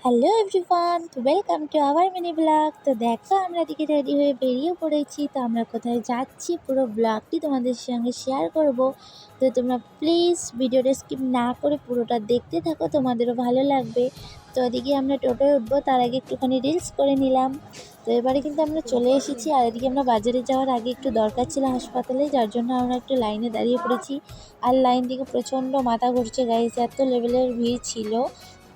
Hello everyone, তো welcome to our mini blog. তো দেখো আমরা এদিকে রেডি হয়ে বেরিয়ে পড়েছি। তো আমরা কোথায় যাচ্ছি পুরো ব্লগটি তোমাদের সঙ্গে শেয়ার করব। তো তোমরা প্লিজ ভিডিওটা স্কিপ না করে পুরোটা দেখতে থাকো, তোমাদেরও ভালো লাগবে। তো এদিকে আমরা টোটোয় উঠবো, তার আগে একটুখানি রিলস করে নিলাম। তো এবারে কিন্তু আমরা চলে এসেছি। আর এদিকে আমরা বাজারে যাওয়ার আগে একটু দরকার ছিল হাসপাতালে, যার জন্য আমরা একটু লাইনে দাঁড়িয়ে পড়েছি। আর লাইন থেকে প্রচণ্ড মাথা ঘুরছে গাইস, এত লেভেলের ভিড় ছিল।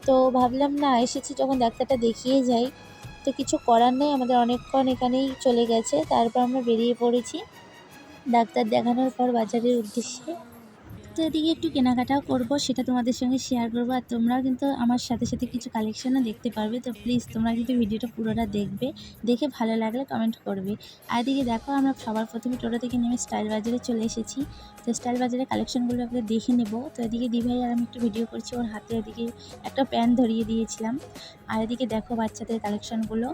তো ভাবলাম না, এসেছি যখন ডাক্তারটা দেখিয়ে যাই। তো কিছু করার নেই, আমাদের অনেকক্ষণ এখানেই চলে গেছে। তারপর আমরা বেরিয়ে পড়েছি ডাক্তার দেখানোর পর বাজারের উদ্দেশ্যে। তো এদিকে একটু কেনাকাটাও করব, সেটা তোমাদের সঙ্গে শেয়ার করবো। আর তোমরাও কিন্তু আমার সাথে সাথে কিছু কালেকশানও দেখতে পারবে। তো প্লিজ তোমরা কিন্তু ভিডিওটা পুরোটা দেখবে, দেখে ভালো লাগলে কমেন্ট করবে। আর এদিকে দেখো আমরা সবার প্রথমে টোটো থেকে নেমে স্টাইল বাজারে চলে এসেছি। তো স্টাইল বাজারের কালেকশানগুলো একটু দেখে নেব। তো এদিকে দিভাই আর আমি একটু ভিডিও করছি, ওর হাতে এদিকে একটা প্যান্ট ধরিয়ে দিয়েছিলাম। আর এদিকে দেখো বাচ্চাদের কালেকশানগুলো।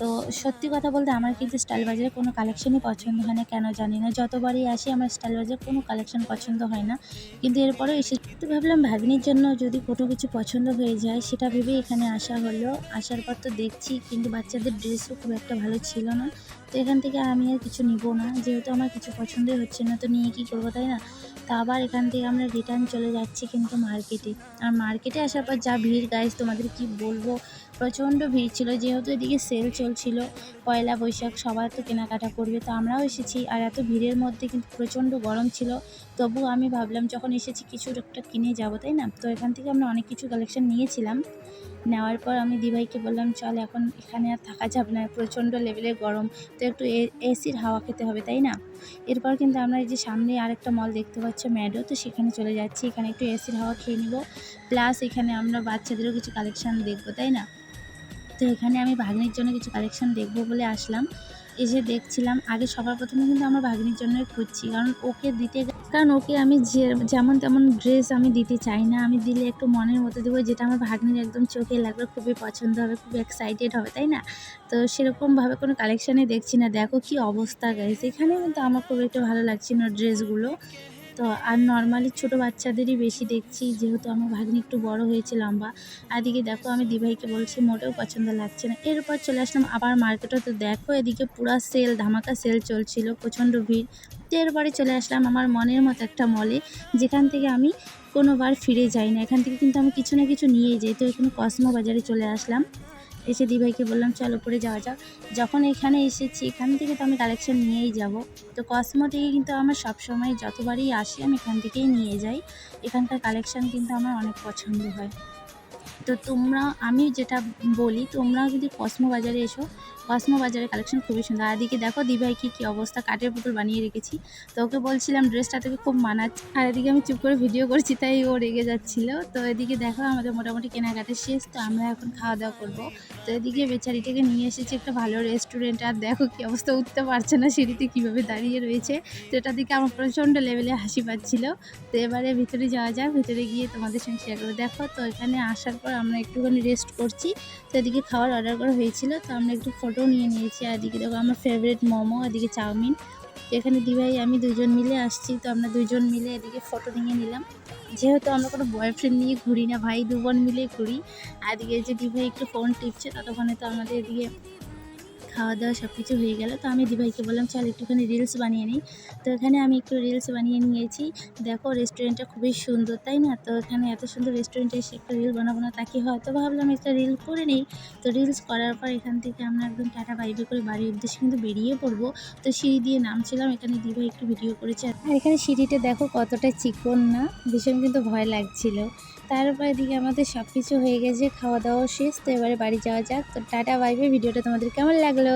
তো সত্যি কথা বলতে আমার কিন্তু স্টাইল বাজারে কোনো কালেকশানই পছন্দ হয় না, কেন জানি না। যতবারই আসি আমার স্টাইল বাজারে কোনো কালেকশান পছন্দ হয় না, কিন্তু এরপরেও এসে তো ভাবলাম ভাগ্নির জন্য যদি কোনো কিছু পছন্দ হয়ে যায়, সেটা ভেবেই এখানে আসা হলো। আসার পর তো দেখছি কিন্তু বাচ্চাদের ড্রেসও খুব একটা ভালো ছিল না। তো এখান থেকে আমি আর কিছু নিব না, যেহেতু আমার কিছু পছন্দই হচ্ছে না, তো নিয়ে কী করবো, তাই না। তা আবার এখান থেকে আমরা রিটার্ন চলে যাচ্ছি কিন্তু মার্কেটে। আর মার্কেটে আসার পর যা ভিড় গাইস, তোমাদের কি বলবো, প্রচণ্ড ভিড় ছিল। যেহেতু এদিকে সেল চলছিল, পয়লা বৈশাখ সবার তো কেনাকাটা করবে, তো আমরাও এসেছি। আর এত ভিড়ের মধ্যে কিন্তু প্রচণ্ড গরম ছিল। তবু আমি ভাবলাম যখন এসেছি কিছু একটা কিনে যাবো, তাই না। তো এখান থেকে আমরা অনেক কিছু কালেকশন নিয়েছিলাম। নেওয়ার পর আমি দিভাইকে বললাম, চল এখন এখানে আর থাকা যাবে না, প্রচণ্ড লেভেলের গরম, তো একটু এসির হাওয়া খেতে হবে, তাই না। এরপর কিন্তু আমরা এই যে সামনে আরেকটা মল দেখতে পাচ্ছ ম্যাডো, তো সেখানে চলে যাচ্ছি। এখানে একটু এসির হাওয়া খেয়ে নিব, প্লাস এখানে আমরা বাচ্চাদেরও কিছু কালেকশান দেখবো, তাই না। তো এখানে আমি ভাগ্নির জন্য কিছু কালেকশান দেখবো বলে আসলাম। এসে দেখছিলাম, আগে সবার প্রথমে কিন্তু আমার ভাগ্নির জন্যই খুঁজছি, কারণ ওকে আমি যেমন তেমন ড্রেস আমি দিতে চাই না। আমি দিলে একটু মনের মতো দেবো, যেটা আমার ভাগ্নির একদম চোখে লাগবে, খুবই পছন্দ হবে, খুবই এক্সাইটেড হবে, তাই না। তো সেরকমভাবে কোনো কালেকশানই দেখছি না। দেখো কি অবস্থা গাইস, এখানে কিন্তু আমার খুব একটা ভালো লাগছে না ড্রেসগুলো। তো আর নর্মালি ছোটো বাচ্চাদেরই বেশি দেখছি, যেহেতু আমার ভাগ্নি একটু বড় হয়েছে, লম্বা। আর এদিকে দেখো আমি দিভাইকে বলছি মোটেও পছন্দ লাগছে না। এরপর চলে আসলাম আবার মার্কেটে। তো দেখো এদিকে পুরা সেল, ধামাকা সেল চলছিল, প্রচণ্ড ভিড়। তো এরপরে চলে আসলাম আমার মনের মতো একটা মলে, যেখান থেকে আমি কোনোবার ফিরে যাই না। এখান থেকে কিন্তু আমি কিছু না কিছু নিয়েই যাই। তো এখানে কসমো বাজারে চলে আসলাম। এসে দিভাইকে বললাম চল উপরে যাওয়া যাক। যখন এখানে এসেছি এখান থেকে তো আমি কালেকশন নিয়েই যাব। তো কসমো থেকে কিন্তু আমার সবসময় যতবারই আসি আমি এখান থেকেই নিয়ে যাই। এখানকার কালেকশান কিন্তু আমার অনেক পছন্দ হয়। তো আমি যেটা বলি, তোমরাও যদি কসমো বাজারে এসো, কসমো বাজারের কালেকশন খুবই সুন্দর। আর এদিকে দেখো দিভাই কি অবস্থা, কাঠের পুতুল বানিয়ে রেখেছি। তো ওকে বলছিলাম ড্রেসটা তোকে খুব মানাচ্ছে, আর এদিকে আমি চুপ করে ভিডিও করছি, তাই ও রেগে যাচ্ছিলো। তো এদিকে দেখো আমাদের মোটামুটি কেনাকাটা শেষ, তো আমরা এখন খাওয়া দাওয়া করবো। তো এদিকে বেচারিটাকে নিয়ে এসেছি একটা ভালো রেস্টুরেন্টে। আর দেখো কি অবস্থা, উঠতে পারছে না, সিঁড়িতে কীভাবে দাঁড়িয়ে রয়েছে। তো এটা দিকে আমার প্রচণ্ড লেভেলে হাসি পাচ্ছিল। তো এবারে ভিতরে যাওয়া যাক, ভিতরে গিয়ে তোমাদের সঙ্গে শেয়ার করবো। দেখো তো এখানে আসার পর আমরা একটুখানি রেস্ট করছি। তো এদিকে খাবার অর্ডার করা হয়েছিল, তো আমরা একটু ফটো নিয়ে নিয়েছি। আর এদিকে দেখো আমার ফেভারিট মোমো, এদিকে চাউমিন। এখানে দিভাই আমি দুজন মিলে আসছি, তো আমরা দুজন মিলে এদিকে ফটো নিয়ে নিলাম। যেহেতু আমরা কোনো বয়ফ্রেন্ড নিয়ে ঘুরি না ভাই, দুজন মিলে ঘুরি। আর এদিকে যে দিভাই একটু ফোন টিপছে, ততক্ষণে তো আমাদের এদিকে খাওয়া দাওয়া সব কিছু হয়ে গেল। তো আমি দিভাইকে বললাম চল একটুখানি রিলস বানিয়ে নিই। তো এখানে আমি একটু রিলস বানিয়ে নিয়েছি। দেখো রেস্টুরেন্টটা খুবই সুন্দর, তাই না। তো এখানে এত সুন্দর রেস্টুরেন্টে এসে একটা রিল বানাবো না তা কি হয়, তো ভাবলাম একটা রিল করে নিই। তো রিলস করার পর এখান থেকে আমরা একদম টাটা বাই বাই করে বাড়ির উদ্দেশ্যে কিন্তু বেরিয়ে পড়বো। তো সিঁড়ি দিয়ে নামছিলাম, এখানে দিভাই একটু ভিডিও করেছে। আর এখানে সিঁড়িটা দেখো কতটা চিকন না, ভীষণ কিন্তু ভয় লাগছিল। তারপর এদিকে আমাদের সব কিছু হয়ে গেছে, খাওয়া দাওয়া শেষ। তো এবারে বাড়ি যাওয়া যাক। তো টাটা বাই বাই। ভিডিওটা তোমাদের কেমন লাগলো?